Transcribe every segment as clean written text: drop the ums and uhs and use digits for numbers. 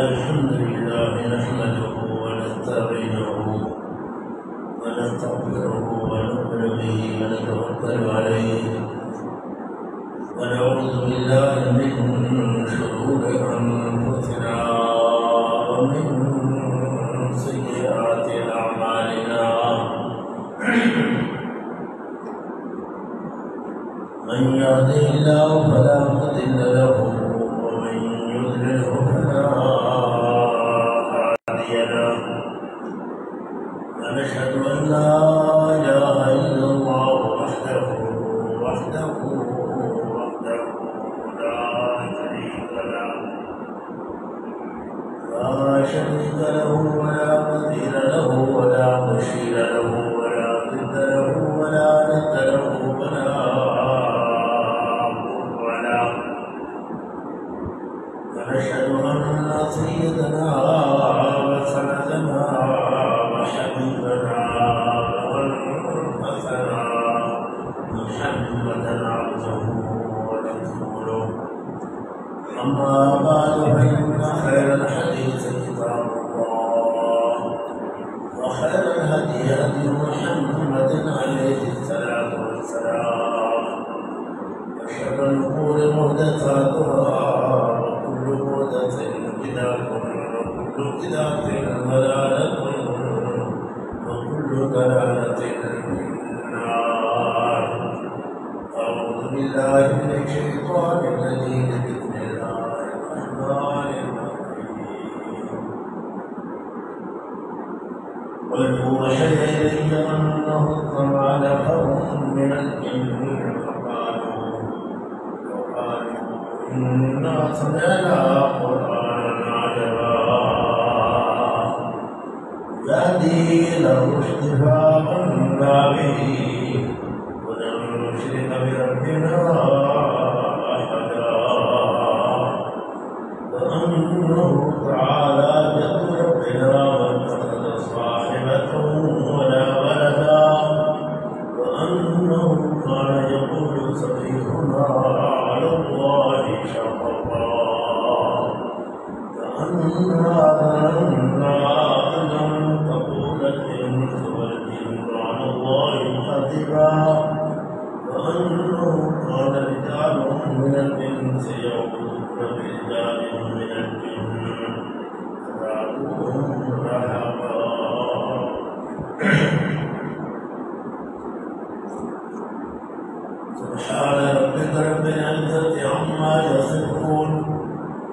الحمد لله نحمده ونستعينه ونستغفره ونؤمن به ونتوكل عليه ونعوذ بالله من شرور أنفسنا ومن سيئات أعمالنا من يهده الله فلا مضل له ومن يضلله فلا هادي له ونشهد أن لا إله إلا الله وحده لا شريك له ولا مثيل له ولا مشير له ولا ضد له ولا ند له ولا ونشهد أن سيدنا وسندنا وحبيبنا وأنفسنا محمدا عبده ورسوله أما بعد فإن خير الحديث كتاب الله وخير الهدي هدي محمد عليه الصلاة والسلام وشر الأمور محدثاتها وكل محدث بدعة وكل بدعة ضلالة وكل ضلالة في النار. أعوذ بالله من الشيطان الرجيم. بسم الله الرحمن الرحيم. قل أوحي إلي أنه استمع نفر من الجن فقالوا إنا سمعنا قرآنا عجبا يهدي إلى الرشد فآمنا به ولن نشرك بربنا أحدا وأنه تعالى جد ربنا ما اتخذ صاحبة ولا ولدا وأنه كان يقول سفيهنا على الله شططا كأننا ظننا أن لن تقول الإنس والجن على الله كذبا وأنه كان رجال من الإنس يعوذون برجال من الجن فزادوهم رهقا. سبحان ربك رب العزة عما يصفون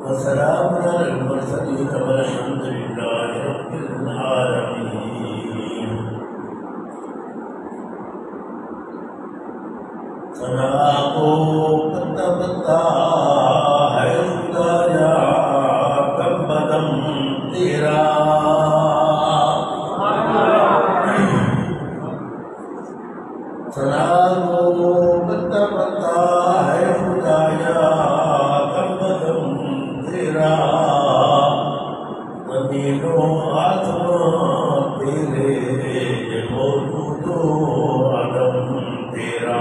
وسلام على المرسلين والحمد لله رب العالمين. ثنا کو پتا پتا ہے خدایا کب بدم تیرا ثنا کو پتا پتا ہے خدایا کب بدم تیرا زمین و آسمان تیرے موجود و عدم تیرا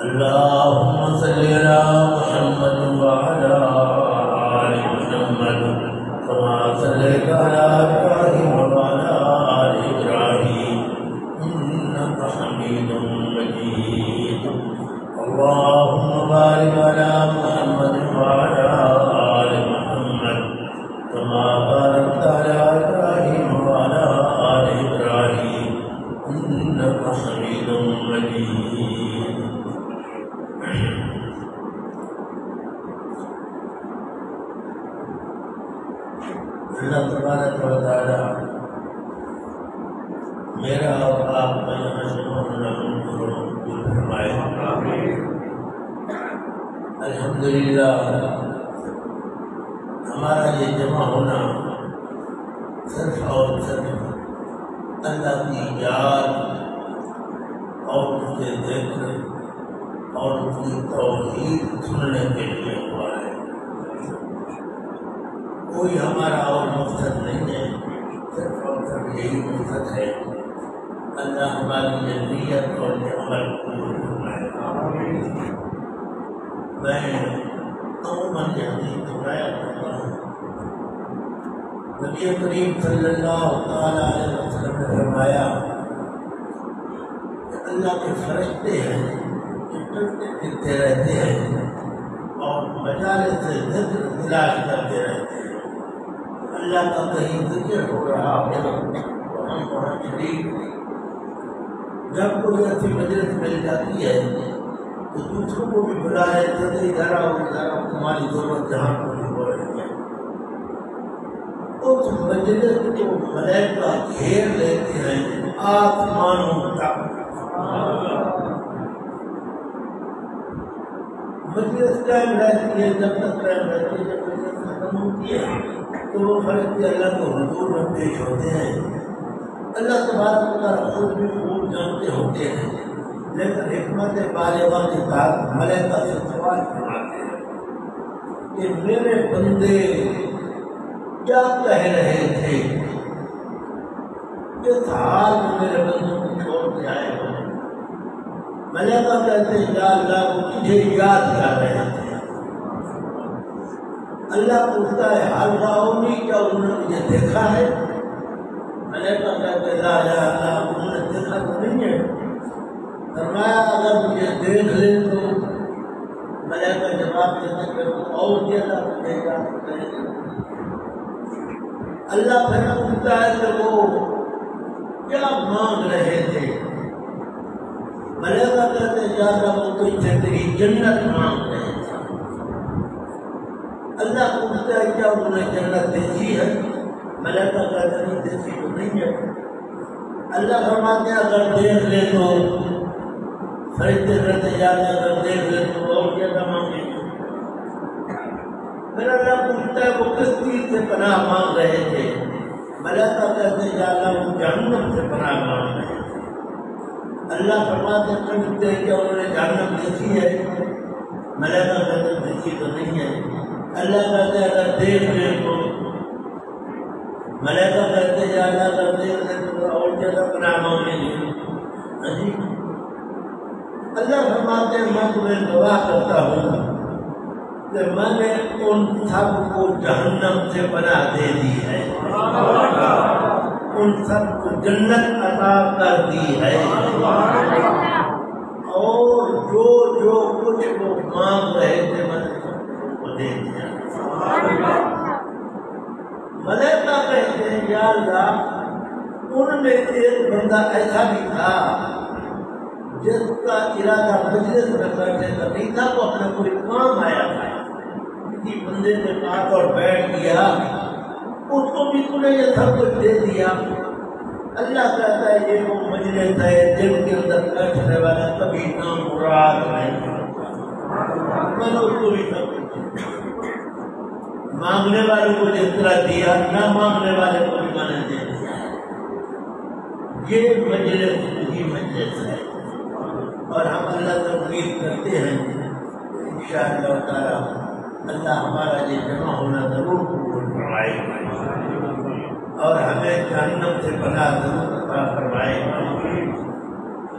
اللهم صل على محمد وعلى وبارك على محمد وعلى آل محمد كما باركت على إبراهيم وعلى آل إبراهيم إنك حميد مجيد. اللہ تبارک و تعالی میرا اور آپ کا یہاں سے ہونا منظور فرمائے. الحمدللہ ہمارا یہ جمع ہونا صرف اور صرف اللہ کی یاد اور اس کے ذکر اور اس کی توحید سننے کے لیے ہوا ہے. کوئی ہمارا اور مقصد نہیں ہے، صرف اور صرف یہی مقصد ہے اللہ ہماری یہ نیت اور یہ عمل قبول فرمائے. میں عموماً یہ حدیث سنایا کرتا ہوں. نبی کریم صلی اللہ تعالیٰ علیہ وسلم نے فرمایا کہ اللہ کے فرشتے ہیں جو چلتے پھرتے رہتے ہیں اور مجالس سے ذکر تلاش کرتے رہتے ہیں. اللہ کا کہیں ذکر ہو رہا ہو تو ہم وہاں شریک. جب کوئی ایسی مجلس مل جاتی ہے تو دوسروں کو بھی بلا لیتے تھے ادھر آؤ تمہاری ضرورت جہاں پوری ہو رہی ہے. اس مجلس کو ملائکہ گھیر لیتے ہیں آسمانوں تک. مجلس قائم رہتی ہے جب تک قائم رہتی ہے. جب مجلس ختم ہوتی ہے تو وہ فرشتے اللہ کو حضور میں پیش ہوتے ہیں. اللہ تبارک و تعالیٰ خود بھی خوب جانتے ہوتے ہیں، لیکن حکمت بالغہ کے ساتھ ملائکہ سے سوال فرماتے ہیں کہ میرے بندے کیا کہہ رہے تھے، کس حال میں میرے بندوں کو چھوڑ کے آئے ہو. ملائکہ کہتے ہیں یا اللہ وہ تجھے یاد کر رہے تھے. اللہ پوچھتا ہے حال راؤنی کیا انہوں نے مجھے دیکھا ہے؟ ملائکہ کہتے ہیں لا یا اللہ انہوں نے دیکھا تو نہیں ہے. فرمایا اگر مجھے دیکھ لیں تو ملائکہ جواب دیتے کہ اور زیادہ مجھے یاد کرے. اللہ پھر پوچھتا ہے کہ وہ کیا مانگ رہے تھے؟ ملائکہ کہتے ہیں یا اللہ وہ تو تیری جنت مانگ رہے تھے. اللہ پوچھتا ہے کیا انہوں نے جنت دیکھی ہے؟ ملائکہ کہتے ہیں دیکھی تو نہیں ہے. اللہ فرماتے ہیں اگر دیکھ لے تو فرشتے کہتے ہیں یا اللہ اگر دیکھ لے تو اور زیادہ مانگے. پھر اللہ پوچھتا ہے وہ کس چیز سے پناہ مانگ رہے تھے؟ ملائکہ کہتے ہیں یا اللہ وہ جہنم سے پناہ مانگ رہے تھے. اللہ فرماتے ہیں پوچھتے ہیں کہ انہوں نے جہنم دیکھی ہے؟ ملائکہ کہتے ہیں دیکھی تو نہیں ہے. اللہ کہتے ہیں اگر دیکھ لیں تو ملائکہ کہتے ہیں یا اللہ اگر دیکھ لیں تو اور زیادہ پناہ مانگیں گے. اللہ فرماتے ہیں میں تمہیں گواہ کرتا ہوں کہ میں نے ان سب کو جہنم سے پناہ دے دی ہے، ان سب کو جنت عطا کر دی ہے، اور جو جو کچھ وہ مانگ رہے تھے میں نے سب کو دے دیا. ملائکہ کہتے ہیں یا اللہ ان میں ایک بندہ ایسا بھی تھا جس کا ارادہ مجلس میں بیٹھنے کا نہیں تھا، وہ اپنے کوئی کام آیا تھا. کسی بندے کے پاس اور بیٹھ گیا، اس کو بھی تو نے یہ سب کچھ دے دیا. اللہ کہتا ہے یہ وہ مجلس ہے جن کے اندر بیٹھنے والا کبھی نام مراد نہیں. میں نے اس کو بھی سب کچھ مانگنے والے کو جس طرح دیا، نہ مانگنے والے کو بھی میں نے دے دیا. یہ مجلس ہی مجلس ہے اور ہم اللہ سے امید کرتے ہیں انشاءاللہ تعالی اللہ ہمارا یہ جمع ہونا ضرور قبول فرمائے اور ہمیں جہنم سے پناہ ضرور عطا فرمائے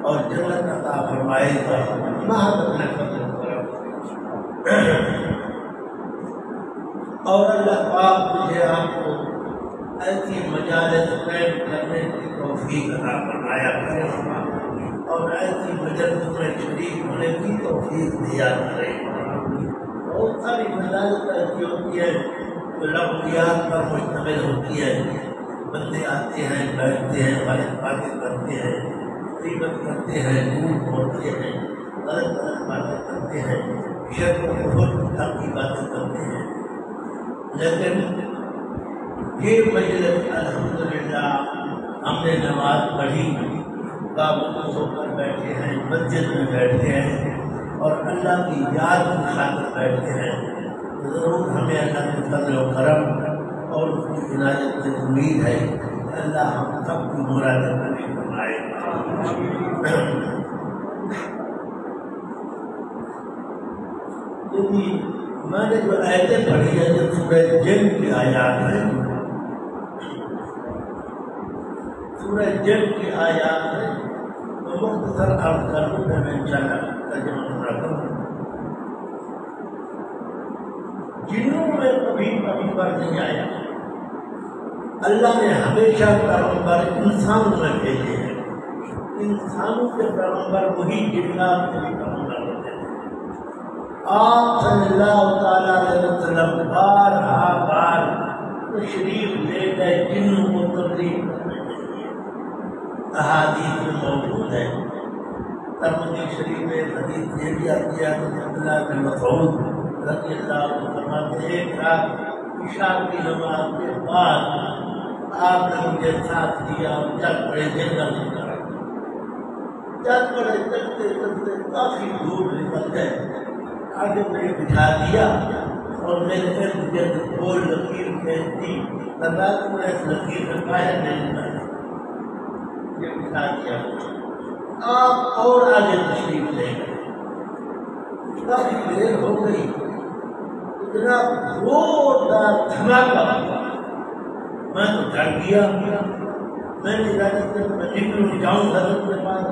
اور جنت عطا فرمائے گا. اور اللہ پاک مجھے آپ کو ایسی مجالس قائم کرنے کی توفیق عطا فرمایا کرے اور ایسی مجلس میں شریک ہونے کی توفیق دیا کرے. ہوتی ہے تو لفظیات پر مشتمل ہوتی ہے. بندے آتے ہیں بیٹھتے ہیں باتیں کرتے ہیں غیبت کرتے ہیں جھوٹ بولتے ہیں غلط غلط باتیں کرتے ہیں شرک و کفر کی باتیں کرتے ہیں. لیکن یہ مجلس الحمدللہ ہم نے نماز پڑھی پابند ہو کر بیٹھے ہیں مسجد میں بیٹھے ہیں اور اللہ کی یاد کی خاطر بیٹھے ہیں. ضرور ہمیں اللہ کے فضل و کرم اور اس کی عنایت سے امید ہے کہ اللہ ہم سب کی مرادیں پوری فرمائے. میں نے جو آیتیں پڑھی ہیں جو سورہ جن کی آیات ہیں سورہ جن کی آیات ہیں تو مختصر عرض کروں میں انشاءاللہ ترجمہ کرتا ہوں. جنوں میں کبھی پیغمبر نہیں آیا. اللہ نے ہمیشہ پیغمبر انسانوں میں بھیجے ہیں. انسانوں کے پیغمبر وہی جنات کے بھی پیغمبر ہوتے ہیں. آپ صلی اللہ تعالیٰ علیہ وسلم بار تشریف لے گئے جنوں کو تبلیغ کرنے کے لیے. احادیث میں موجود ہے. ترمذی شریف میں حدیث یہ بھی آتی ہے کہ عبداللہ بن مسعود رضی اللہ عنہ فرماتے ہیں ایک رات عشاء کی نماز کے بعد آپ نے مجھے ساتھ دیا اور چل پڑے جنگل کی طرف. چل پڑے چلتے چلتے کافی دور نکل گئے. آگے مجھے بٹھا دیا اور میرے ارد گرد گول لکیر کھینچ دی. میں اس لکیر سے باہر نہیں نکلا. یہ بٹھا دیا آپ اور آگے تشریف لے گئے. کافی دیر ہو گئی. اتنا زوردار دھماکہ ہوا. میں تو ڈر گیا. میں نے اجازت سے میں نکلوں جاؤں حضرت کے پاس.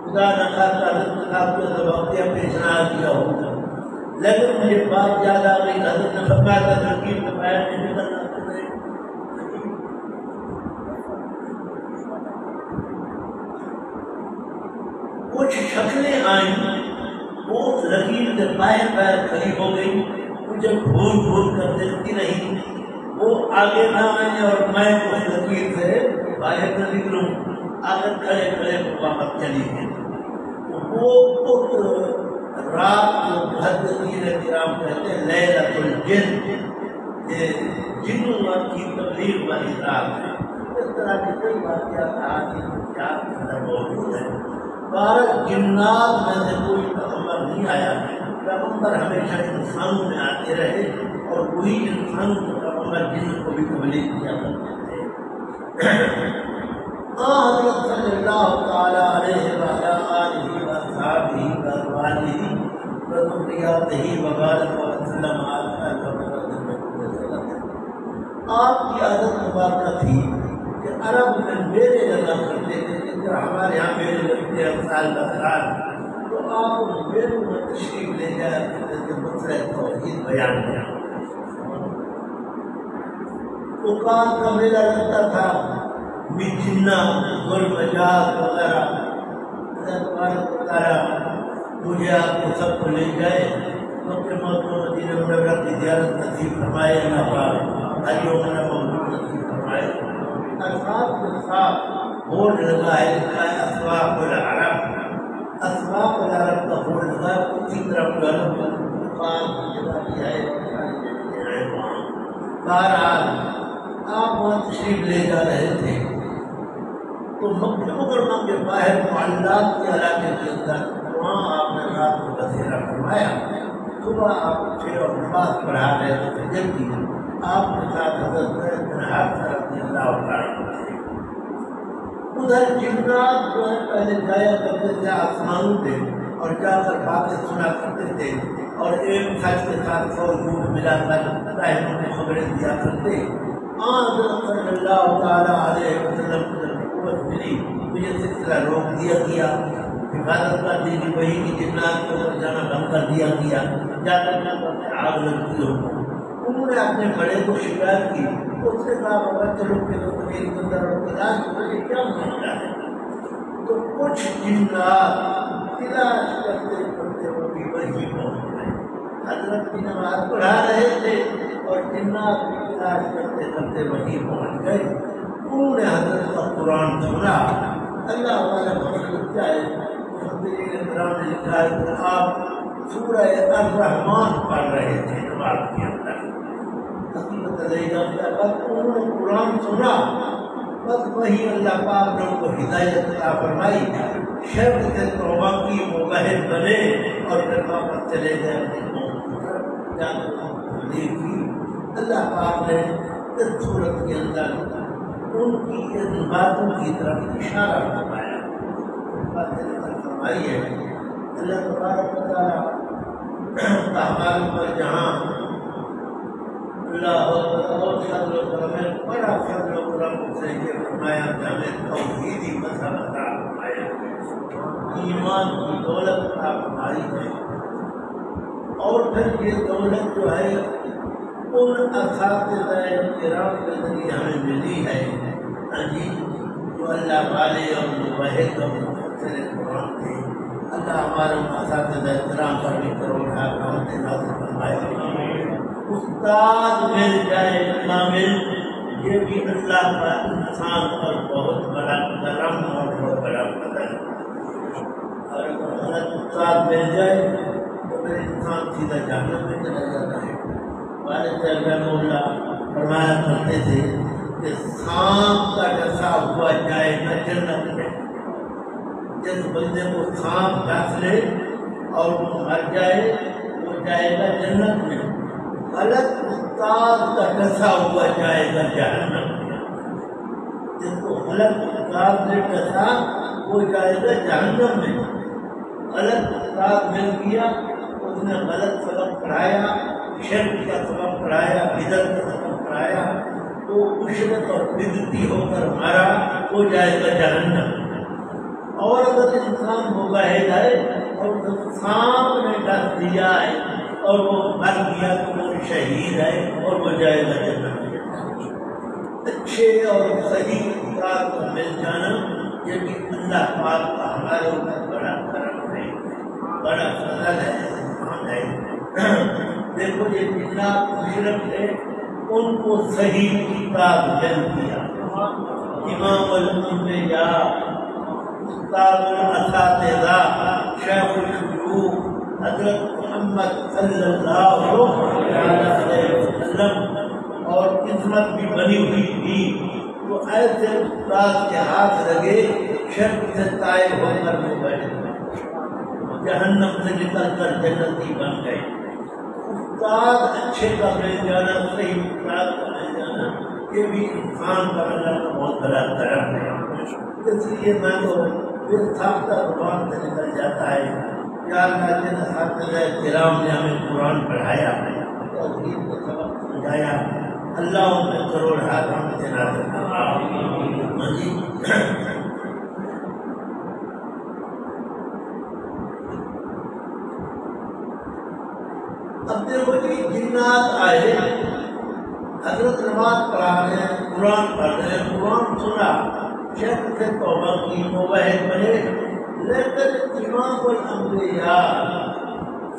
خدا نہ خاصہ حضرت صاحب کو سبق دیا پیش نہ کیا ہوگا. لیکن مجھے بات یاد آ گئی. حضرت نے فرمایا تھا ترکیب میں باہر نہیں نکلنا. کچھ شکلیں آئیں وہ اس لکیر سے باہر کھڑی ہو گئی. مجھے گھور کر دیکھتی رہی. وہ آگے نہ آئے اور میں اس لکیر سے باہر نہ نکلوں. آگے کھڑے کھڑے واپس چلی گئی. وہ اس رات کو محدثین کرام کہتے ہیں لیلۃ الجن. یہ جنوں کی تبلیغ والی رات ہے. اس طرح کی کئی واقعات احادیث میں موجود ہیں. جنات میں سے کوئی پیغمبر نہیں آیا. پیغمبر ہمیشہ انسانوں میں آتے رہے اور وہی انسانوں کو پیغمبر جن کو بھی تبلیغ کیا کرتے تھے. حضرت صلی اللہ تعالیٰ علیہ وآلہ وصحبہ وآلہ وذریاتہ وبارک وسلم. آپ کی عادت مبارکہ تھی کہ عرب میں میلے لگا کرتے تھے. ہمارے یہاں میلے لگتے ہیں سال بسال. تو آپ اس میلوں میں تشریف لے جایا کرتے تھے. مسئلہ توحید بیان کیا. اوقات کا میلہ لگتا تھا. جنہ گل مجاز وغیرہ مجھے آپ کو سب کو لے جائے. مکہ مدینہ منورہ کی زیارت نصیب فرمائے. نصیب فرمائے. الفاظ کے ساتھ بورڈ لگا ہے لکھا ہے اسواق العرب. اسواق العرب کا بورڈ لگا ہے. اسی طرح دکان جگہ بھی ہے. بہرحال آپ وہاں تشریف لے جا رہے تھے تو مکہ مکرمہ کے باہر معلات کے علاقے کے اندر وہاں آپ نے رات کو بسیرا فرمایا. صبح آپ اٹھے اور نماز پڑھا رہے تھے. جلدی آپ کے ساتھ حضرت بن حارثہ رضی اللہ عنہ تھے. ادھر جنات جو ہے پہلے جایا کرتے تھے آسمانوں پہ اور جا کر باتیں سنا کرتے تھے اور ایک سچ کے ساتھ 100 جھوٹ ملا کر ظاہروں میں خبریں دیا کرتے. حضرت صلی اللہ تعالیٰ علیہ وسلم کو جب قوت ملی تو یہ سلسلہ روک دیا گیا. حفاظت کر دی گئی. وہی کی جنات کو جانا بند کر دیا گیا. جا کر آگ لگتی ہو. انہوں نے اپنے بڑے کو شکایت کی. اس سے کہا بابا چلو کہ اندر علاج مجھے کیا مسئلہ ہے. تو کچھ جنات علاج کرتے کرتے وہ بھی وہی پہنچ گئے. حضرت حضرت کی نماز پڑھا رہے تھے اور جنات کی تلاش کرتے کرتے وہیں پہنچ گئے. انہوں نے حضرت کا قرآن سنا. اللہ تعالیٰ بخشش چاہے مفسرین کرام نے لکھا ہے کہ آپ سورہ الرحمن پڑھ رہے تھے نماز کے اندر. حقیقت انہوں نے قرآن سنا, بس وہی اللہ پاک نے ان کو ہدایت عطا فرمائی, شرک سے توبہ کی, مباہد بنے اور پھر واپس چلے گئے اپنی قوم کی. اللہ پاک نے اس صورت کے اندر ان کی ان باتوں کی طرف اشارہ فرمایا. فرمائی ہے اللہ تبارک و تعالیٰ اعمال پر جہاں اللہ اور فضل و کرم ہے, بڑا فضل و کرم سے یہ فرمایا کہ ہمیں توحیدی مذہب عطا فرمایا, ایمان کی دولت عطا فرمائی ہے. اور پھر یہ دولت جو ہے ان اساتذہ کرام کے ذریعے ہمیں ملی ہے جی, جو اللہ والے اور مباحث اور مفسر قرآن تھے. اللہ ہمارے اساتذہ کرام پر بھی کروڑ رحمت نازل فرمائے. استاد مل جائے کامل, یہ بھی اللہ کا انسان پر بہت بڑا کرم اور بہت بڑا فضل. اور اگر استاد مل جائے تو پھر انسان سیدھا جہنم میں چلا جاتا ہے. والد صاحب رحمہ اللہ فرمایا کرتے تھے کہ سانپ کا ڈسا ہوا جائے گا جنت میں. جس بندے کو سانپ ڈس لے اور وہ مر جائے وہ جائے گا جنت میں. غلط استاد کا ڈسا ہوا جائے گا جہنم میں. جس کو غلط استاد نے ڈسا وہ جائے گا جہنم میں. غلط استاد مل گیا, اس نے غلط سبق پڑھایا, شرک کا سبق پڑھایا, بدعت کا سبق پڑھایا, تو مشرک اور بدعتی ہو کر مارا, وہ جائے گا جہنم. اور اگر انسان مباحث ہے اور سانپ نے ڈس دیا ہے اور وہ مر گیا تو وہ شہید ہے اور وہ جائے گا جنت. اچھے اور صحیح استاد کو مل جانا یہ بھی اللہ پاک کا ہمارے اوپر بڑا کرم ہے, بڑا فضل ہے, احسان ہے. دیکھو یہ جتنا مشرک ہے ان کو صحیح استاد مل گیا. امام الانبیاء, استاد الاساتذہ, شیخ الشیوخ حضرت محمد صلی اللہ علیہ وسلم اور قسمت بھی بنی ہوئی تھی, تو ایسے استاد کے ہاتھ لگے شرک سے طائب ہو کر وہ بیٹھے, جہنم سے نکل کر جنتی بن گئے. استاد اچھے کا مل جانا, صحیح استاد کا مل جانا, یہ بھی انسان کا اللہ کا بہت بڑا کرم ہے. اس لیے میں تو پھر ساختہ زبان سے نکل جاتا ہے یا اللہ جن اساتذہ کرام نے ہمیں قرآن پڑھایا اور دین کو سبق سمجھایا, اللہ ان میں کروڑ رحمت نازل فرمائے. اب دیکھو جی, جنات آئے, حضرت نماز پڑھا رہے ہیں, قرآن پڑھ رہے ہیں, قرآن سنا, شرک سے توبہ کی, مباحث بنے, لیکن امام الانبیاء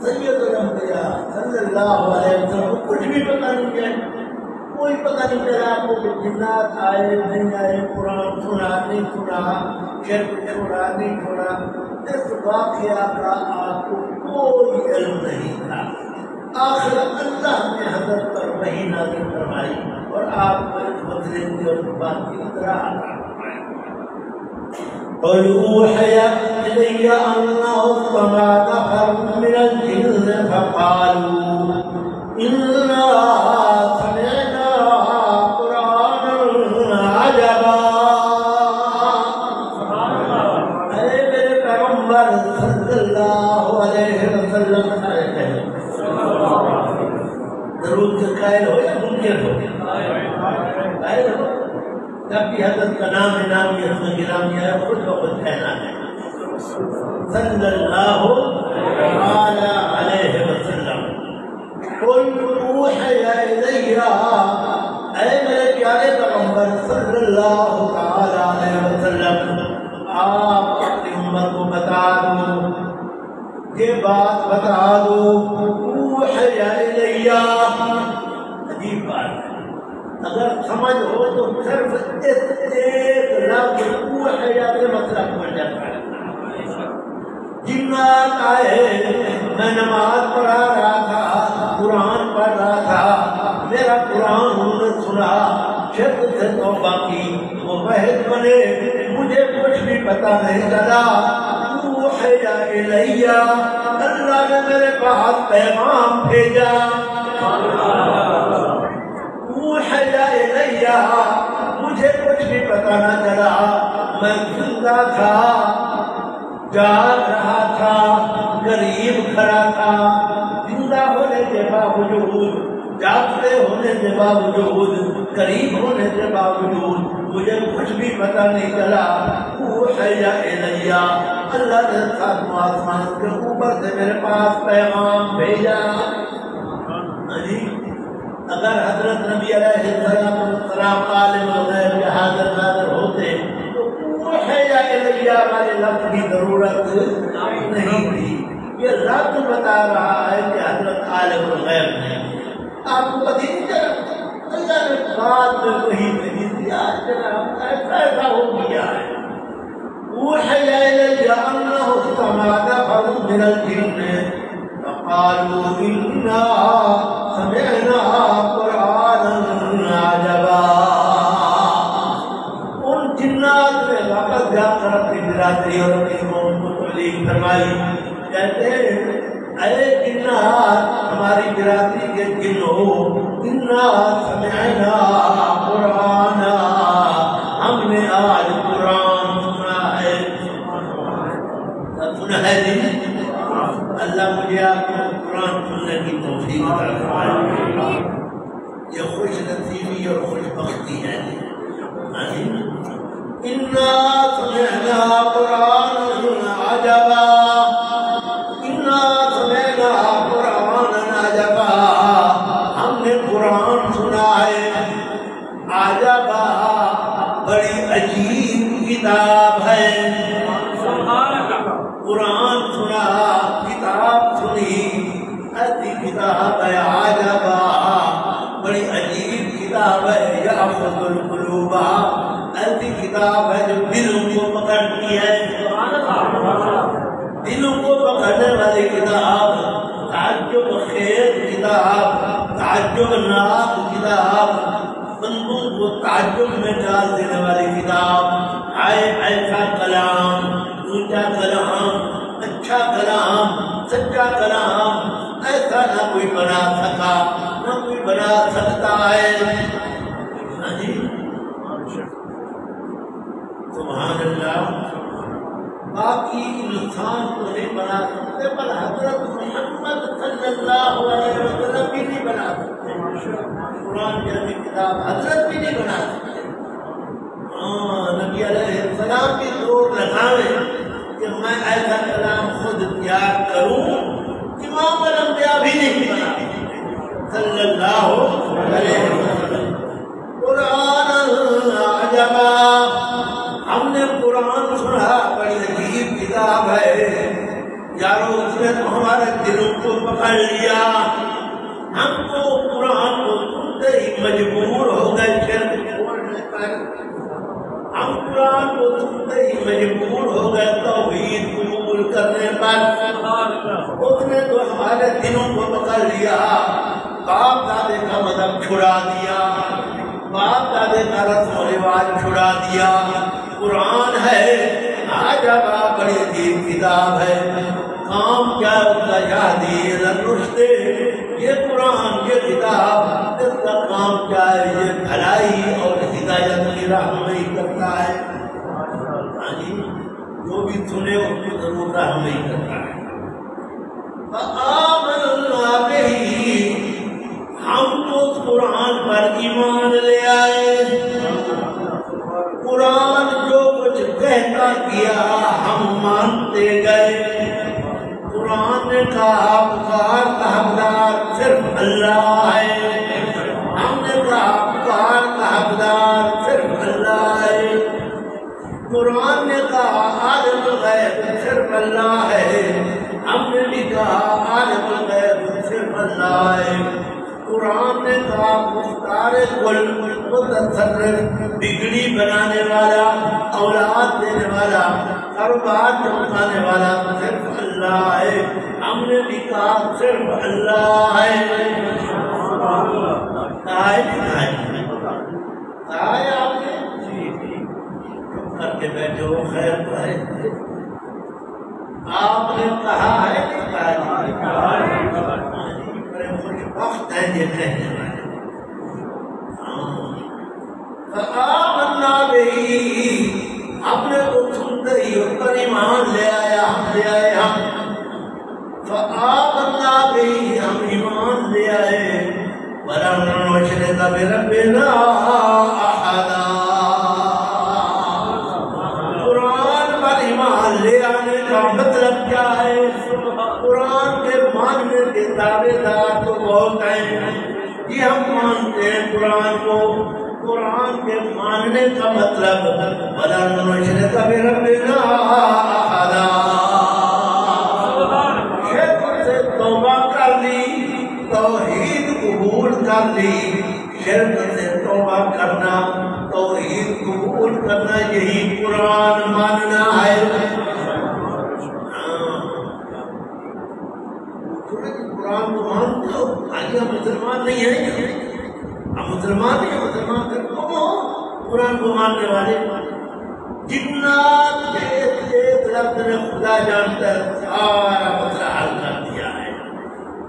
سید الانبیاء صلی اللہ علیہ وسلم کچھ بھی پتہ نہیں ہے, کوئی پتہ نہیں چلا آپ کو کہ جنات آئے نہیں آئے, قرآن سنا نہیں سنا, شرک چھوڑا نہیں چھوڑا, اس واقعہ کا آپ کو کوئی علم نہیں تھا. آخر اللہ نے حضرت پر وحی نازل فرمائی اور آپ کو اس مسئلے کی اور بات کی اطلاع قل اوحي الي انه استمع نفر من الجن فقالوا انا سمعنا قرانا عجبا. اے میرے پیغمبر صلی اللہ علیہ وسلم, ضرور سے قائل ہو یا منکر ہو, قائل ہو. جب بھی حضرت کا نام ہے, نام یہ اس میں گرامی ہے, خود بخود کہنا ہے صلی اللہ علیہ وسلم. قل اوحی الی, اے میرے پیارے پیغمبر صلی اللہ تعالی علیہ وسلم, آپ اپنی امت کو بتا دو, یہ بات بتا دو, اوحی اگر سمجھ ہو تو صرف ایک لفظ اوحیا کے مطلب بن جاتا ہے. جنات آئے، میں نماز پڑھا رہا تھا، قرآن پڑھ رہا تھا، میرا قرآن انہوں نے سنا، شرک سے توبہ کی، وہ وحید بنے، مجھے کچھ بھی پتا نہیں چلا. اوحیا الیہ، اللہ نے میرے پاس پیغام بھیجا. اوحیا الیہ، مجھے کچھ بھی پتا نہ چلا، میں زندہ تھا، جاگ رہا تھا، قریب کھڑا تھا، زندہ ہونے کے باوجود، جاگتے ہونے کے باوجود، قریب ہونے کے باوجود مجھے کچھ بھی پتا نہیں چلا. اوحیا الیہ، اللہ نے ساتواں آسمان کے اوپر سے میرے پاس پیغام بھیجا. اگر حضرت نبی علیہ السلام عالم الغیب کے حاضر ناظر ہوتے تو اوحیا الیہ والے لفظ کی ضرورت نہیں تھی. یہ لفظ بتا رہا ہے کہ حضرت عالم الغیب نے آپ کو پتہ نہیں چلا. اللہ نے بعد میں وہی نہیں دیا، ایسا ہو گیا ہے. اوحیا الیہ انہ استمع نفر من الجن فقالوا انا سمعنا قرآنا عجبا. ان جنات نے واپس جا کر اپنی برادری اور اپنی قوم کو تبلیغ فرمائی. کہتے ہیں اے جنات، ہماری برادری کے جنوں، انا سمعنا قرآنا، ہم نے آج قرآن سنا ہے. سنا ہے جی؟ اللہ مجھے آپ کو قرآن سننے کی توفیق عطا فرمائے. یہ خوش نصیبی اور خوش بختی ہے. انا سمعنا قرآنا عجبا، انا سمعنا قرآنا عجبا، ہم نے قرآن سنا ہے. عجبا، بڑی عجیب کتاب ہے. قرآن سنا، کتاب سنی، ایسی کتاب ہے. عجبا، بڑی عجیب کتاب ہے. یأخذ القلوب، ایسی کتاب ہے جو دلوں کو پکڑتی ہے. دلوں کو پکڑنے والی کتاب، تعجب خیز کتاب، تعجب ناک کتاب، بندوں کو تعجب میں ڈال دینے والی کتاب. ایسا کلام، اونچا کلام، اچھا کلام، سچا کلام ایسا نہ کوئی بنا سکا، نہ کوئی بنا سکتا ہے. سبحان اللہ. باقی انسان کو نہیں بنا سکتے، پر حضرت محمد صلی اللہ علیہ وسلم بھی نہیں بنا سکتے. قرآن جیسی کتاب حضرت بھی نہیں بنا سکتے. نبی علیہ السلام بھی زور لگاویں کہ میں ایسا کلام خود تیار کروں، امام الانبیاء بھی نہیں بنا صلی اللہ علیہ وسلم. قرآن عجبا، ہم نے قرآن سنا، بڑی عجیب کتاب ہے. یارو اس نے تو ہمارے دلوں کو پکڑ لیا. ہم تو قرآن کو سنتے ہی مجبور ہو گئے شرک چھوڑنے پر. ہم قرآن کو سنتے ہی مجبور ہو گئے توحید قبول کرنے پر. اس نے تو ہمارے دلوں کو پکڑ لیا. باپ دادے کا مذہب چھڑا دیا، باپ دادے کا رسم و رواج چھڑا دیا. قرآن ہے عجبا، بڑی عجیب کتاب ہے. کام کیا اس کا یہدی الی الرشد، یہ قرآن، یہ کتاب، اس کا کام کیا ہے؟ یہ بھلائی اور ہدایت کی رہنمائی کرتا ہے. جو بھی سنے اس کو ضرور رہنمائی کرتا ہے. فآمنا بہ، ہم تو اس قرآن پر ایمان لے آئے. قرآن جو کچھ کہتا کیا ہم مانتے گئے. قرآن نے کہا پکار کا حقدار صرف اللہ ہے. ہم نے کہا پکار کا حقدار صرف اللہ ہے. قرآن نے کہا عالم الغیب صرف اللہ ہے. ہم نے بھی کہا عالم الغیب صرف اللہ ہے. قرآن نے کہا مختار کل متصرف بگڑی بنانے والا اولاد دینے والا کاروبار چمکانے والا صرف اللہ ہے. ہم نے بھی کہا صرف اللہ ہے. کہا ہے آپ نے کر کے بیٹھے ہو خیر تو ہے. آپ نے کہا ہے کہ بڑے خوش وقت ہے یہ کہنے والے. آمنا بہی ہم نے تو سنتے ہی پر ایمان لے آیا ہم لے آئے ہم. آمنا بہی ہم ایمان لے آئے ولن نشرک بربنا احدا. قرآن پر ایمان لے آنے کا مطلب کیا ہے؟ قرآن کے ماننے کے دعوے دار تو بہت ہیں. یہ ہم مانتے ہیں قرآن کو. قرآن کے ماننے کا مطلب ولن نشرک بربنا احدا. شرک سے توبہ کر لی توحید قبول کر لی. شرک سے توبہ کرنا توحید قبول کرنا یہی قرآن ماننا ہے. قرآن کو مانتے ہو آج مسلمان نہیں ہے. ہم مسلمان نہیں ہیں. مسلمان کون ہو؟ قرآن کو ماننے والے. جنات ایک لفظ نے خدا جانتا ہے سارا مسئلہ حل کر دیا ہے.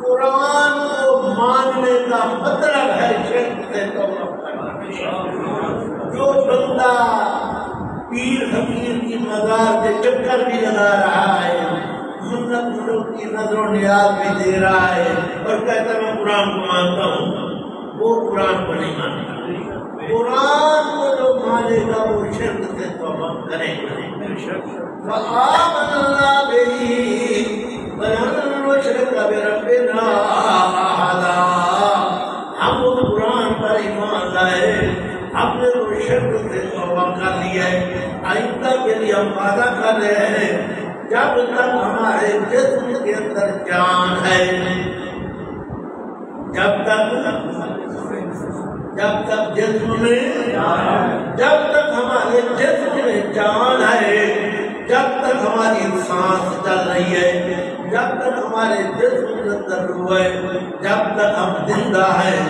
قرآن کو ماننے کا مطلب ہے شرک سے توبہ کرنا. جو بندہ پیر فقیر کی مزار سے چکر بھی لگا رہا ہے منت لوگ کی نظر و نیاز بھی دے رہا ہے اور کہتا ہے میں قرآن کو مانتا ہوں وہ قرآن کو نہیں مانتا. قرآن کو جو مانے گا وہ شرک سے توبہ کرے گا. فآمنا بہ ولن نشرک بربنا احدا. ہم اس قرآن پر ایمان لائے ہم نے وہ شرک سے توبہ کر لیا ہے. آئندہ کے لیے ہم وعدہ کر رہے ہیں جب تک ہمارے جسم کے اندر جان ہے جب تک جسم میں جب تک ہمارے جسم میں جان ہے جب تک ہماری سانس چل رہی ہے جب تک ہمارے جسم کے اندر روح ہے جب تک ہم زندہ ہیں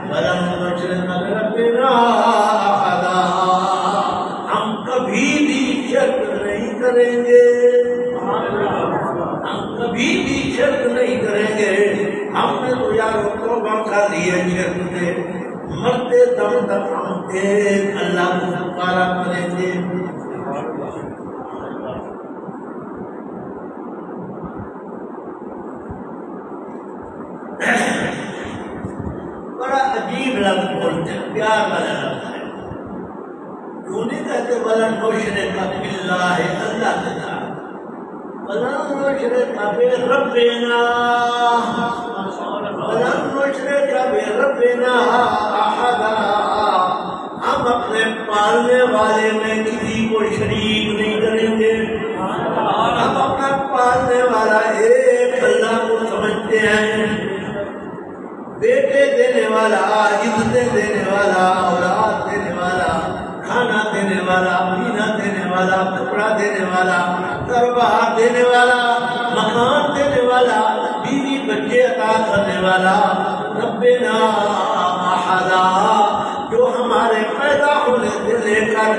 ولن نشرک بربنا احدا. ہم کبھی بھی شرک نہیں کریں گے. ہم کبھی بھی شرک نہیں کریں گے. ہم نے تو یار توبہ کر لی ہے شرک سے. مرتے دم تک ہم ایک اللہ کو پکارا کریں گے. بڑا عجیب لفظ بولتے ہیں پیار والا لفظ ہے. کیوں نہیں کہتے ولن نشرک باللہ اللہ کے ساتھ ولن نشرک بربنا ولن نشرک بربنا احدا. ہم اپنے پالنے والے میں کسی کو شریک نہیں کریں گے. ہم اپنا پالنے والا ایک اللہ کو سمجھتے ہیں. بیٹے دینے والا عزتیں دینے والا اولاد دینے والا کھانا دینے والا پینا دینے والا کپڑا دینے والا کاروبار دینے والا مکان دینے والا بیوی بچے عطا کرنے والا ربنا احدا. جو ہمارے پیدا ہونے سے لے کر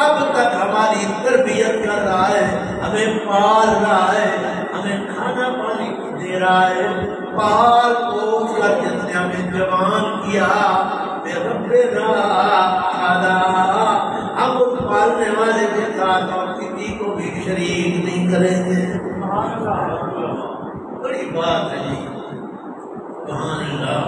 اب تک ہماری تربیت کر رہا ہے ہمیں پال رہا ہے ہمیں کھانا پانی دے رہا ہے پال پوس کر جس نے ہمیں جوان کیا ربنا احدا. ہم اس پالنے والے کے ساتھ اور کسی کو بھی شریک نہیں کریں گے. بڑی بات ہے جی. سبحان اللہ.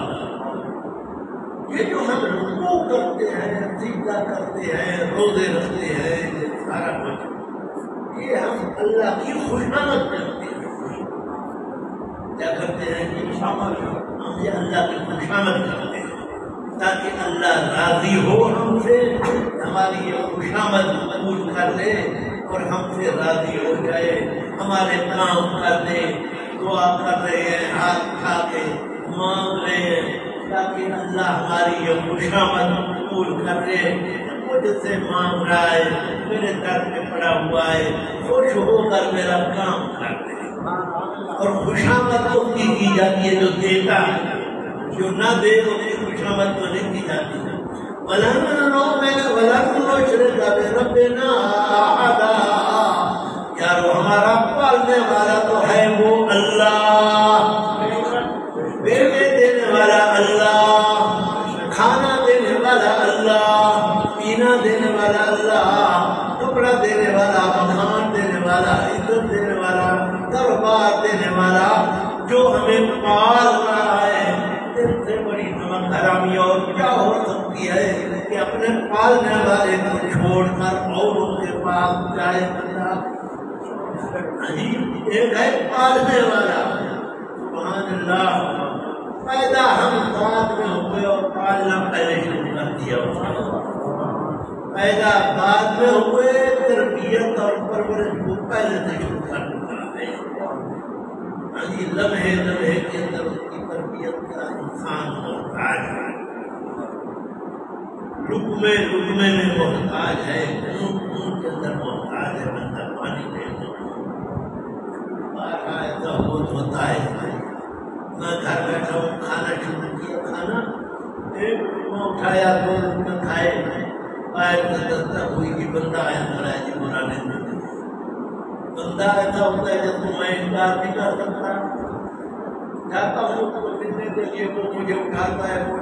یہ جو ہم رکوع کرتے ہیں سجدہ کرتے ہیں روزے رکھتے ہیں یہ سارا کچھ یہ ہم اللہ کی خوشامد کرتے ہیں. کیا کرتے ہیں کہ ہم یہ اللہ کی خوشامد کرتے ہیں تاکہ اللہ راضی ہو ہم سے ہماری یہ خوشامد قبول کر لے اور ہم سے راضی ہو جائے. ہمارے کام کر دے. دعا کر رہے ہیں ہاتھ اٹھا کے مانگ رہے ہیں تاکہ اللہ ہماری یہ خوشامد قبول کر لے، مجھ سے مانگ رہا ہے، میرے در پہ پڑا ہوا ہے، خوش ہو کر میرا کام کر دے۔ اور خوشامد تو کی جاتی ہے جو دیتا ہے، جو نہ دے اس کی خوشامد تو نہیں کی جاتی ہے۔ وَلَن نُشْرِكَ بِرَبِّنَا أَحَدًا، یارو ہمارا پالنے والا تو ہے وہ اللہ، بیٹے دینے والا اللہ، کھانا دینے والا اللہ، پینا دینے والا اللہ، کپڑا دینے والا، مکان دینے والا، عزت دینے والا، دربار دینے والا، جو ہمیں پال رہا ہے۔ اس سے بڑی نمک حرامی اور کیا ہو سکتی ہے کہ اپنے پالنے والے کو چھوڑ کر اوروں کے پاس جائے بندہ؟ ایک ہے پالنے والا، سبحان اللہ۔ پیدا ہم بعد میں ہوئے اور پالنا پہلے شروع کر دیا۔ پیدا بعد میں ہوئے، تربیت اور پرورش کو پہلے سے شروع کر دیا ہے۔ لمحے لمحے کے اندر اس کی تربیت کا انسان محتاج ہے، لقمے لقمے میں محتاج ہے، خون خون کے اندر محتاج ہے، بندہ پانی دے دو۔ ایسا ہوتا ہے، میں گھر بیٹھا ہوں، کھانا شروع کیا، کھانا ایک لقمہ اٹھایا، دو لقمے کھائے، پیر میں دستک ہوئی کہ بندہ ایسا ہے جی برا نہیں ہوتا۔ بندہ ایسا ہوتا ہے جب تو میں انکار نہیں کر سکتا، جاتا ہوں تو ملنے کے لیے وہ مجھے اٹھاتا ہے، وہ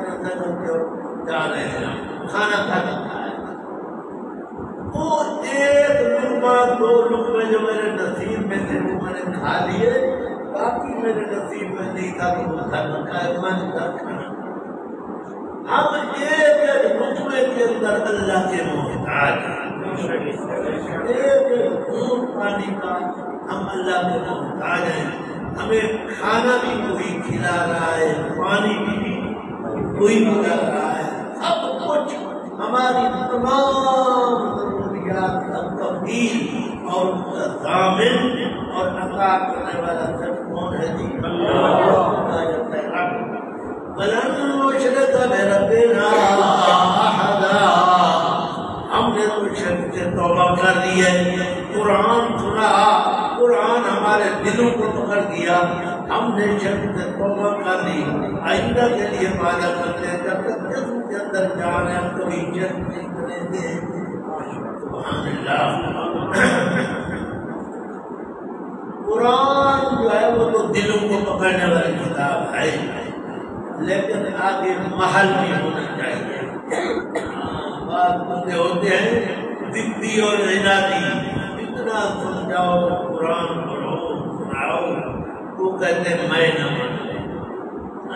جا رہے ہیں کھانا کھاتا ہے۔ وہ ایک لقمہ دو لقمے جو میرے نصیب میں تھے وہ میں نے کھا لیے، باقی میرے نصیب میں نہیں تھا تو وہ کھانا کھایا، میں نے کھانا۔ ہم ایک ایک لقمے کے اندر اللہ کے محتاج ہیں، ایک ایک بوند پانی کا ہم اللہ کے محتاج ہیں۔ ہمیں کھانا بھی کوئی کھلا رہا ہے، پانی بھی کوئی پلا رہا ہے، سب کچھ ہماری تمام ضروریات کا تفصیل اور ضامن اور عطا کرنے والا سب کون ہے جی؟ اللہ۔ وَلَن نُشْرِكَ بِرَبِّنَا أَحَدًا، ہم نے تو شرک سے توبہ کر لی ہے، قرآن سنا، قرآن ہمارے دلوں کو پکڑ دیا، ہم نے شرک سے توبہ کر لی۔ آئندہ کے لیے وعدہ کرتے ہیں جب تک جسم کے اندر جان ہے ہم کبھی شرک نہیں کریں گے۔ سبحان اللہ۔ قرآن جو ہے وہ تو دلوں کو پکڑنے والی کتاب ہے، لیکن آگے محل بھی ہونا چاہیے۔ بات بندے ہوتے ہیں ضدی اور عنادی، اتنا سمجھاؤ قرآن پڑھو سناؤ، وہ کہتے ہیں میں نہ مانوں۔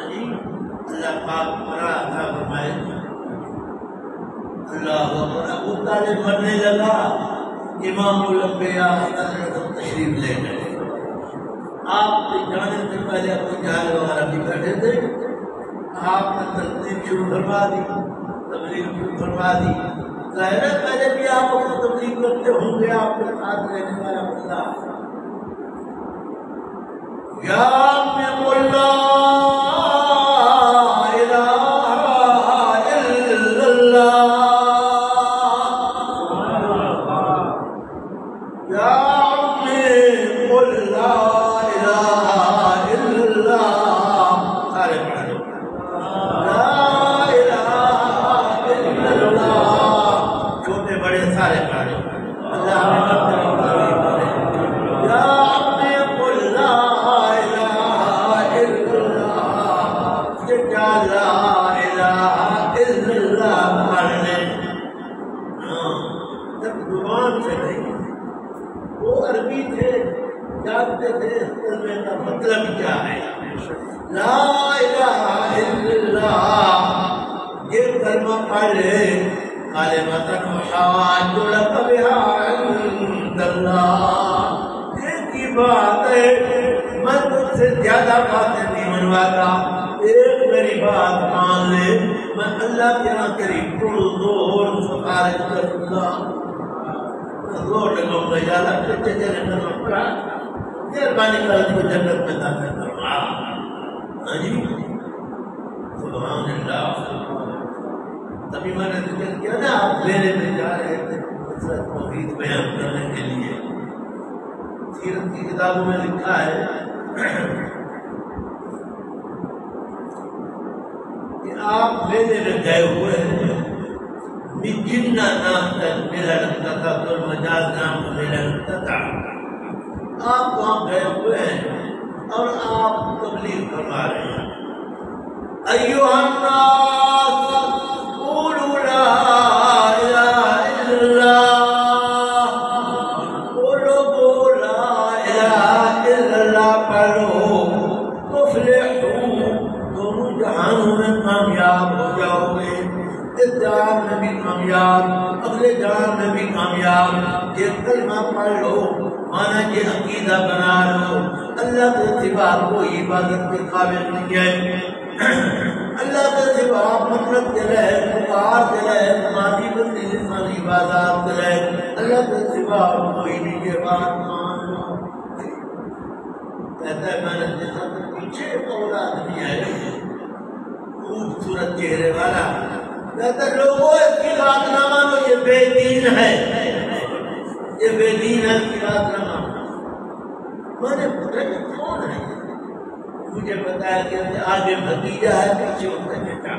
جی اللہ پاک پڑھا تھا فرمائے اللہ اکبر، ابو طالب مرنے لگا، امام الانبیاء حضرت تشریف لے گئے۔ آپ کے جانے سے پہلے ابو جہل وغیرہ بھی بیٹھے تھے، آپ نے تبلیغ شروع کروا دی، تبلیغ شروع کروا دی۔ ظاہر ہے پہلے بھی آپ اپنا تبلیغ کرتے ہوں گے، آپ کے ساتھ رہنے والا بندہ یا میں اللہ مطلب کیا ہے؟ لا الہ الا اللہ، یہ کلمہ پڑھ لے، کلمۃ حاج لک بہا عند اللہ، ایک ہی بات ہے، میں تجھ سے زیادہ باتیں نہیں منواتا، ایک میری بات مان لے، میں اللہ کے یہاں تیری پرزور سفارش کروں گا۔ روڈ لوگ گجالا کچھ چلے کر پڑا، مہربانی کر کو جنت میں داخل کروا۔ سبحان اللہ. ابھی میں نے ذکر کیا نا آپ میرے میں جا رہے تھے حضرت توحید بیان کرنے کے لیے. سیرت کی کتابوں میں لکھا ہے کہ آپ میلے میں گئے ہوئے ہیں. جنا نام تک میلہ لگتا تھا تو مجاز نام کا میلہ لگتا تھا. آپ وہاں گئے ہوئے ہیں اور آپ تبلیغ فرما رہے ہیں. ایھا الناس قولوا لا الہ الا اللہ، قولوا لا الہ الا اللہ پڑھو تفلحوا، دونوں جہانوں میں کامیاب ہو جاؤ گے. اس جہان میں بھی کامیاب، اگلے جہان میں بھی کامیاب. یہ کلمہ پڑھ لو، مانا یہ عقیدہ بنا لو. اللہ کے سوا کوئی عبادت کے قابل نہیں ہے. اللہ کے سوا منت کے رہے، پکار کے رہے، مادی بندی لسانی بازار کے رہے. اللہ کے سوا کوئی نہیں. یہ بات مان لو. کہتا ہے میں نے دیکھا کہ پیچھے ایک اور آدمی ہے خوبصورت چہرے والا. کہتا ہے لوگوں اس کی بات نہ مانو، یہ بے دین ہے، یہ بے دین ہے، اس کی بات نہ مانو. میں نے پوچھا کہ کون ہے؟ مجھے بتایا کہ آگے بھتیجا ہے، پیچھے اس کا چچا.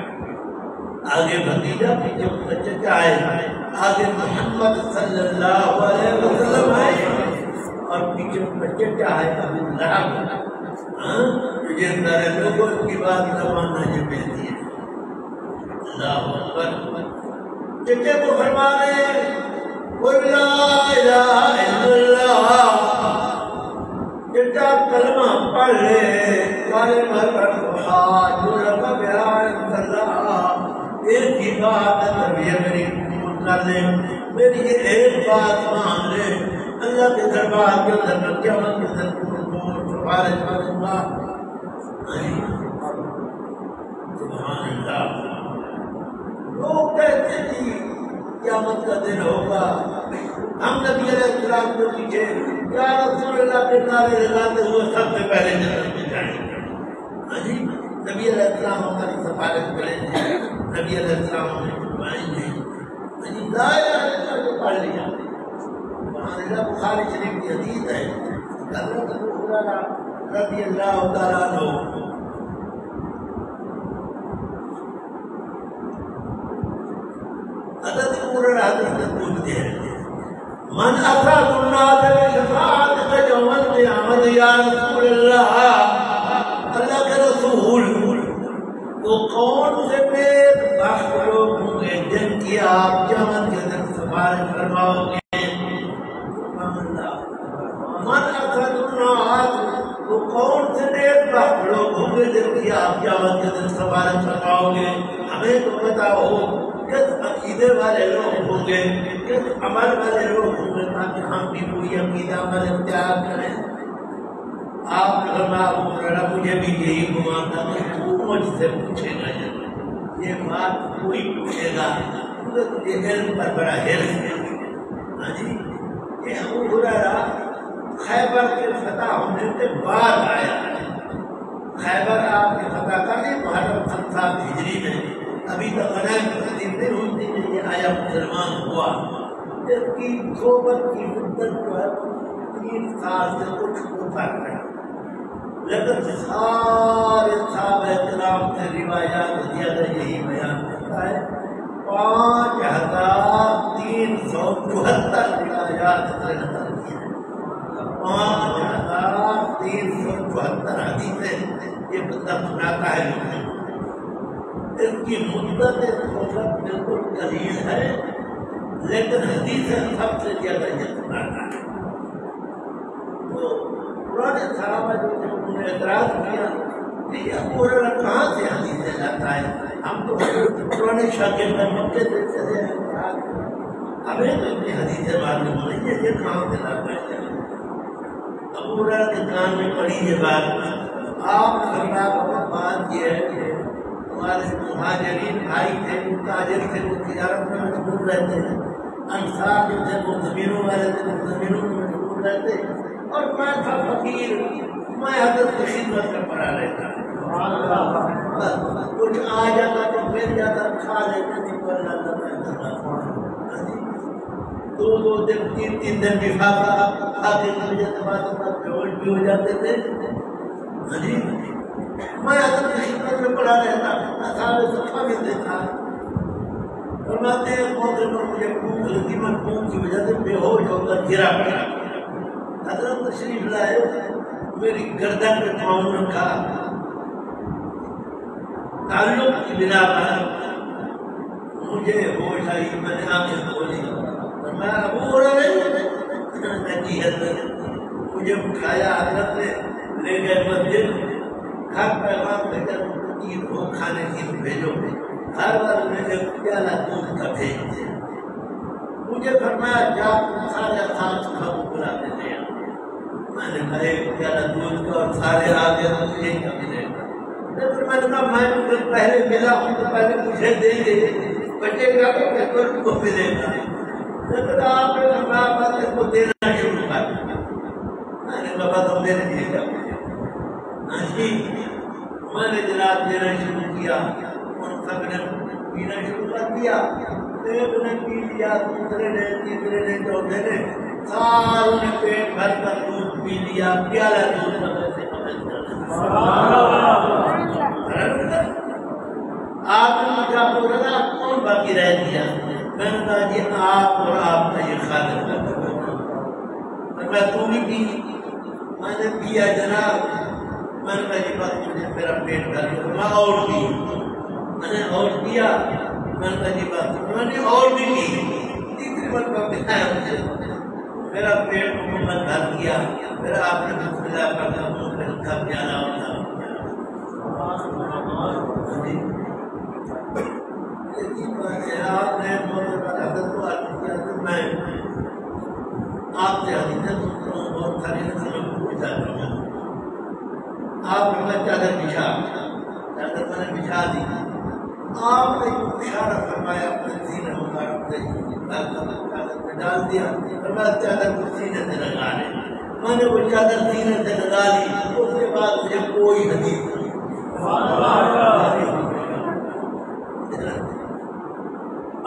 آگے بھتیجا، پیچھے اس کا چچا ہے. آگے محمد صلی اللہ علیہ وسلم ہے اور پیچھے اس کا چچا ہے ابو لہب. یہ سارے لوگوں کی بات نہ ماننا یہ بے دین ہے. اللہ اکبر. چچے کو فرما رہے قل لا الہ الا اللہ. چچا کلمہ پڑھ لے، کلمہ الحاج لک بہا عند اللہ. ایک ہی بات تربیت میری قبول کر لے، میری یہ ایک بات مان لے. اللہ کے دربار کے اندر قیامت کے اندر سفارش کروں گا. سبحان اللہ. لوگ کہتے تھے قیامت کا دن ہوگا. ہم نبی علیہ السلام کو پیچھے یا رسول اللہ کے نعرے لگاتے ہوئے سب سے پہلے جنت میں جائیں گے. نبی علیہ السلام ہماری سفارش کریں گے، نبی علیہ السلام ہمیں چھپائیں گے. لا الہ الا اللہ کو پڑھ لیا. سبحان اللہ. بخاری شریف کی حدیث ہے حضرت ابو ہریرہ رضی اللہ تعالیٰ عنہ حضرت پورا حدیث میں پوچھتے ہیں من افراد الناس بشفاعتك يوم القيامة یا رسول اللہ. اللہ کے رسول وہ کون سے نیک بخت لوگ ہوں گے جن کی آپ قیامت کے دن سفارش فرماؤ گے. من افراد الناس وہ کون سے نیک بخت لوگ ہوں گے جن کی آپ قیامت کے دن سفارش فرماؤ گے. ہمیں تو بتاؤ کس عقیدے والے لوگ ہوں گے، کس عمل والے لوگ ہوں گے تاکہ ہم بھی پوری عقیدہ عمل اختیار کریں. آپ نے فرمایا مجھے بھی یہی گمان تھا کہ تو مجھ سے پوچھے گا. یہ بات کوئی پوچھے گا تجھے علم پر بڑا حرص ہے. ہاں جی. یہ ابو ہریرہ خیبر کے فتح ہونے کے بعد آیا. خیبر آپ نے فتح کر لی محرم 7 ہجری میں. ابھی تک دن ہوتی ہے یہ آیا مسلمان ہوا. اس کی صحبت کی مدت جو ہے 3 سال سے کچھ اوپر ہے. لیکن سارے صحابہ کرام سے روایات زیادہ یہی بیان کرتا ہے 5374 روایات نقل کی ہیں. 5374 حدیثیں یہ بندہ سناتا ہے. اس کی مدت صحبت بالکل قلیل ہے لیکن حدیثیں سب سے زیادہ یہ سناتا ہے. تو پرانے صحابہ جو انہوں نے اعتراض کیا کہ ابو ہریرہ کہاں سے حدیثیں لاتا ہے. ہم تو پرانے شاگرد مکے سے چلے ہیں، ہمیں تو اتنی حدیثیں معلوم نہیں ہے یہ کہاں سے لاتا ہے. ابو ہریرہ کے کان میں پڑی یہ بات. آپ نے فرمایا بات یہ ہے کہ ہمارے مہاجرین بھائی تھے، وہ تاجر تھے، وہ تجارت میں مشغول رہتے ہیں. انصار جو تھے وہ زمینوں والے تھے، وہ زمینوں میں مشغول رہتے. اور میں تھا فقیر، میں حضرت کی خدمت میں پڑا رہتا. وہ کچھ آ جاتا تو مل جاتا کھا لیتے نہیں تو اللہ تعالیٰ دو دن تین دن لفافہ کھاتے تھے بیہوش بھی ہو جاتے تھے. جی میں حضرت کی خدمت میں پڑھا رہتا اصحاب صفا میں دیکھا فرماتے ہیں موقع پر مجھے بھوک لگی میں بھوک کی وجہ سے بے ہوش ہو کر گرا پڑا. حضرت تشریف لائے میری گردن پہ پاؤں رکھا تعلق کی بنا پر مجھے ہوش آئی میں نے آنکھیں کھولی میں ابو ہریرہ جی حضرت مجھے اٹھایا حضرت نے لے گئے مسجد گھر پیغام لے کر عید ہو کھانے کی بھیجو ہر بار میں ایک پیالہ دودھ کا بھیج دے مجھے فرمایا جا سارے ساتھ کھاؤ بلا دیتے ہیں. میں نے کہا ایک پیالہ دودھ کا اور سارے آگے مجھے کا ملے گا. میں نے کہا میں پہلے ملا ہوں تو پہلے مجھے دیں گے بچے گا تو پھر کو ملے گا. آپ نے بات کو دینا شروع کر دیا. میں نے کہا تو میرے لیے کیا میں نے جناب دینا شروع کیا ان سب نے پینا شروع کر دیا. ایک نے پی لیا دوسرے نے تیسرے نے چوتھے نے ساروں نے پیٹ بھر کر دودھ پی لیا پیالہ دودھ بدل سے آپ نے مجھے بولا کون باقی رہ دیا. میں نے کہا جی آپ اور آپ کا یہ خالق میں تو بھی پی میں نے پیا جناب. میں نے کہا جی بس مجھے میرا پیٹ کر دیا میں اور پی میں نے اور پیا. میں نے کہا جی بس میں نے اور بھی پی تیسری مرتبہ پلایا مجھے میرا پیٹ مکمل بھر گیا. پھر آپ نے بسم اللہ پڑھ کر منہ پہ رکھا پیالہ اور آپ نے میں آپ سے حدیثیں سنتا ہوں بہت ساری نسلوں کو پوچھا کرتا ہوں. آپ نے میں چادر بچھا چادر میں نے بچھا دی. آپ نے اشارہ فرمایا اپنے سینے مبارک سے چادر میں ڈال دیا فرمایا چادر کو سینے سے لگا لے. میں نے وہ چادر سینے سے لگا لی. اس کے بعد مجھے کوئی حدیث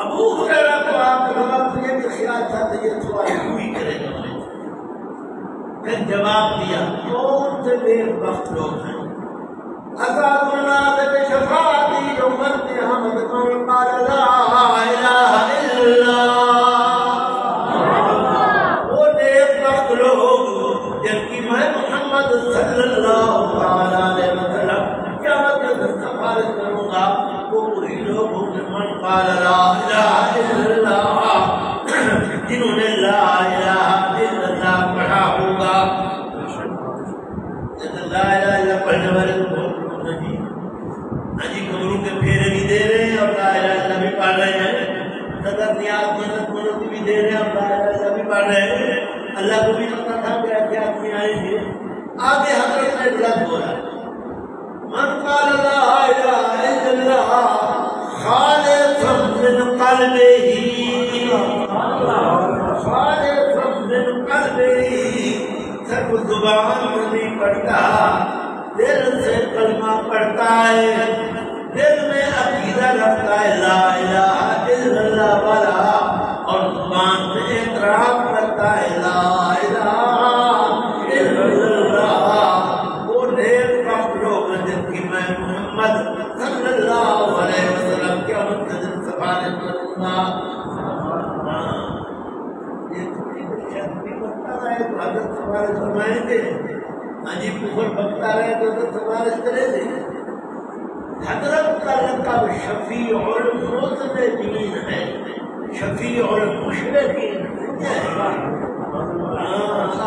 ابو ہریرہ کو آپ کے بابا مجھے بھی خیال تھا کہ یہ سوال پوری کرے گا. پھر جواب دیا کون سے بے وقت لوگ ہیں اسعد الناس بشفاعتی یوم القیامت من قال لا الہ الا اللہ. وہ نیک وقت لوگ جن کی میں محمد صلی اللہ علیہ وسلم قیامت کے دن سفارش کروں گا. وہ وہی لوگ ہوں گے من قال لا الہ الا اللہ جنہوں نے لا الہ الا اللہ پڑھا ہوگا. لا الہ الا پڑھنے والے تو بہت لوگ ہیں جی کمروں کے پھیرے بھی دے رہے ہیں اور لا الہ الا بھی پڑھ رہے ہیں. صدر نیاز منت منت بھی دے رہے ہیں اور لا الہ الا بھی پڑھ رہے ہیں. اللہ کو بھی پتا تھا کہ ایسے آدمی آئیں گے. آگے حضرت نے بلند بولا من قال لا الہ الا اللہ خالصا من قلبہ خالصا من قلبہ. صرف زبان میں نہیں پڑھتا دل سے کلمہ پڑھتا ہے دل میں عقیدہ رکھتا ہے لا الہ الا اللہ والا اور زبان سے اعتراف کرتا ہے لا الہ الا اللہ. وہ نیک وقت لوگ ہیں جن کی میں محمد صلی اللہ علیہ وسلم کے دن سفارش کروں گا. حضرت سفارش فرمائیں گے جی کفر بکتا رہے تو حضرت سفارش کرے گے. حضرت کا لقب شفیع المذنبین ہے شفیع المشرکین.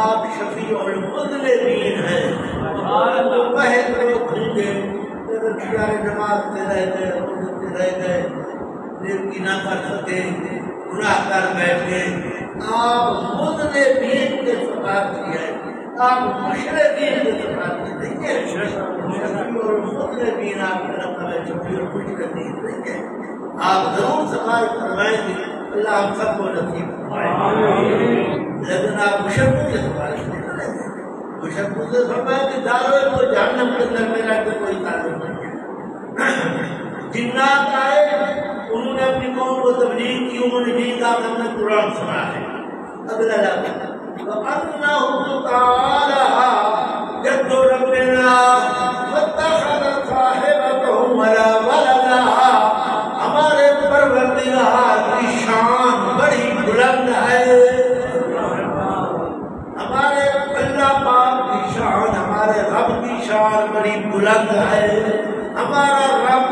آپ شفیع المذنبین ہیں. پہلے لوگ ہوں گے پیارے نماز سے رہ گئے رہ گئے نیکی نہ کر سکے گناہ کر بیٹھے. آپ مذنبین کے سفارش کیے آپ مشرکین کے سفارش نہیں ہے. شفیع اور مذنبین آپ کے رقم ہے شفیع اور مشرکین نہیں ہے. آپ ضرور سفارش فرمائیں گے اللہ ہم سب کو نصیب فرمائے. لیکن آپ مشرکوں کے سفارش نہیں کریں گے. مشرکوں سے فرمائیں کہ دارو کو جہنم کے اندر میرا کوئی تعلق نہیں ہے. جنات آئے انہوں نے اپنی قوم کو تبلیغ کی، انہوں نے بھی کہا ہم نے قرآن سنا ہے۔ اگلا لفظ وَأَنَّهُ تَعَالَىٰ جَدُّ رَبِّنَا وَاتَّخَذَ صَاحِبَتَهُ وَلَا وَلَدًا، ہمارے پروردگار کی شان بڑی بلند ہے، ہمارے اللہ پاک کی شان، ہمارے رب کی شان بڑی بلند ہے۔ ہمارا رب،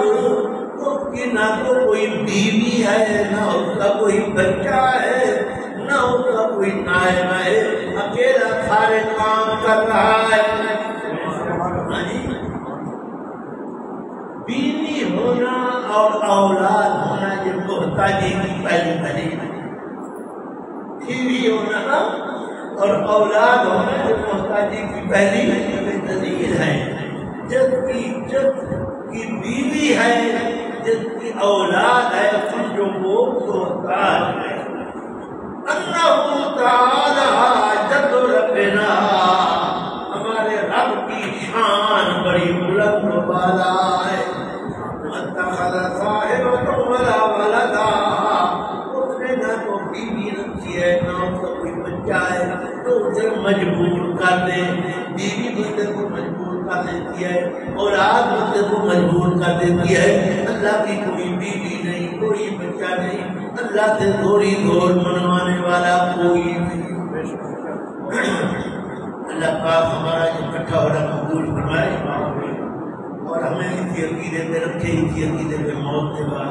اس کی نہ تو کوئی بیوی ہے، نہ اس کا کوئی بچہ ہے، نہ اس کا کوئی نائب ہے، اکیلا سارے کام کر رہا ہے۔ بیوی ہونا اور اولاد ہونا یہ محتاجی کی پہلی دلیل ہے۔ بیوی ہونا اور اولاد ہونا یہ محتاجی کی پہلی دلیل ہے۔ جس کی بیوی ہے، جس کی اولاد ہے، جو وہ محتاج ہے۔ انہ تعالی جد ربنا، ہمارے رب کی شان بڑی بلند و بالا ہے۔ اتخذ صاحبۃ ولا ولدا، اس نے نہ تو بیوی رکھی ہے، نہ اس کا کوئی بچہ ہے تو اسے مجبور کر دے۔ بیوی بندے کو مجبور کر دیتی ہے، اولاد بندے کو مجبور کر دیتی ہے۔ اللہ کی کوئی بیوی نہیں، کوئی بچہ نہیں، اللہ سے تھوڑی دور منوانے والا کوئی نہیں۔ اللہ پاک ہمارا اکٹھا ہونا قبول فرمائے اور ہمیں اسی عقیدے پہ رکھے، اسی عقیدے پہ موت کے بعد